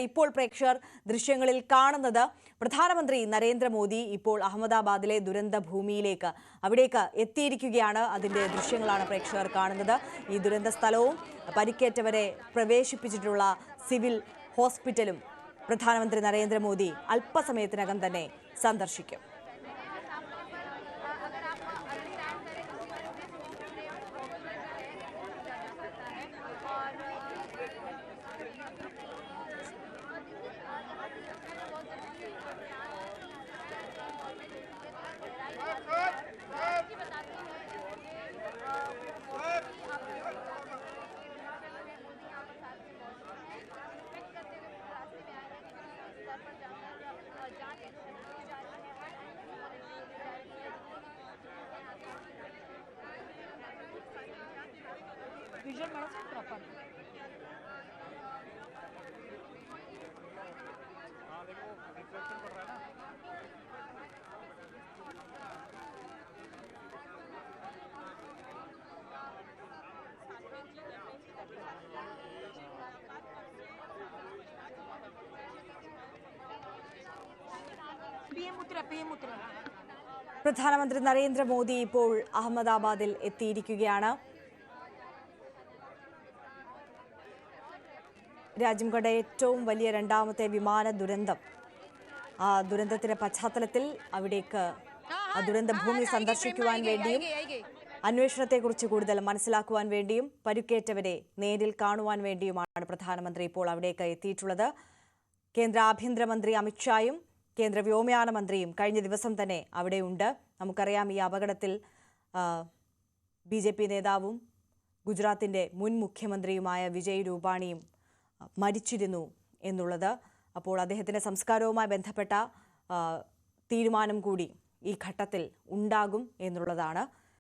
ഇപ്പോൾ പ്രേക്ഷകർ ദൃശ്യങ്ങളിൽ കാണുന്നത് പ്രധാനമന്ത്രി നരേന്ദ്രമോദി ഇപ്പോൾ അഹമ്മദാബാദിലെ ദുരന്ത ഭൂമിയിലേക്ക് അവിടേക്ക് എത്തിയിരിക്കുകയാണ്. അതിന്റെ ദൃശ്യങ്ങളാണ് പ്രേക്ഷകർ കാണുന്നത്. ഈ ദുരന്ത സ്ഥലവും പരിക്കേറ്റവരെ പ്രവേശിപ്പിച്ചിട്ടുള്ള സിവിൽ ഹോസ്പിറ്റലും പ്രധാനമന്ത്രി നരേന്ദ്രമോദി അല്പസമയത്തിനകം തന്നെ സന്ദർശിക്കും. विजुअल मैडम से प्रॉपर हां देखो रिफ्लेक्शन पड़ रहा है ना पीएम उतरा പ്രധാനമന്ത്രി നരേന്ദ്രമോദി ഇപ്പോൾ അഹമ്മദാബാദിൽ എത്തിയിരിക്കുകയാണ്. രാജ്യം കണ്ട ഏറ്റവും വലിയ രണ്ടാമത്തെ വിമാന ദുരന്തം. ആ ദുരന്തത്തിന്റെ പശ്ചാത്തലത്തിൽ അവിടേക്ക് ദുരന്ത ഭൂമി സന്ദർശിക്കുവാൻ വേണ്ടിയും അന്വേഷണത്തെക്കുറിച്ച് കൂടുതൽ മനസ്സിലാക്കുവാൻ വേണ്ടിയും പരിക്കേറ്റവരെ നേരിൽ കാണുവാൻ വേണ്ടിയുമാണ് പ്രധാനമന്ത്രി ഇപ്പോൾ അവിടേക്ക് എത്തിയിട്ടുള്ളത്. കേന്ദ്ര ആഭ്യന്തരമന്ത്രി അമിത്ഷായും കേന്ദ്ര വ്യോമയാന മന്ത്രിയും കഴിഞ്ഞ ദിവസം തന്നെ അവിടെയുണ്ട്. നമുക്കറിയാം ഈ അപകടത്തിൽ BJP നേതാവും ഗുജറാത്തിന്റെ മുൻ മുഖ്യമന്ത്രിയുമായ വിജയ് രൂപാണിയും മരിച്ചിരുന്നു എന്നുള്ളത്. അപ്പോൾ അദ്ദേഹത്തിന്റെ സംസ്കാരവുമായി ബന്ധപ്പെട്ട തീരുമാനം കൂടി ഈ ഘട്ടത്തിൽ ഉണ്ടാകും എന്നുള്ളതാണ്.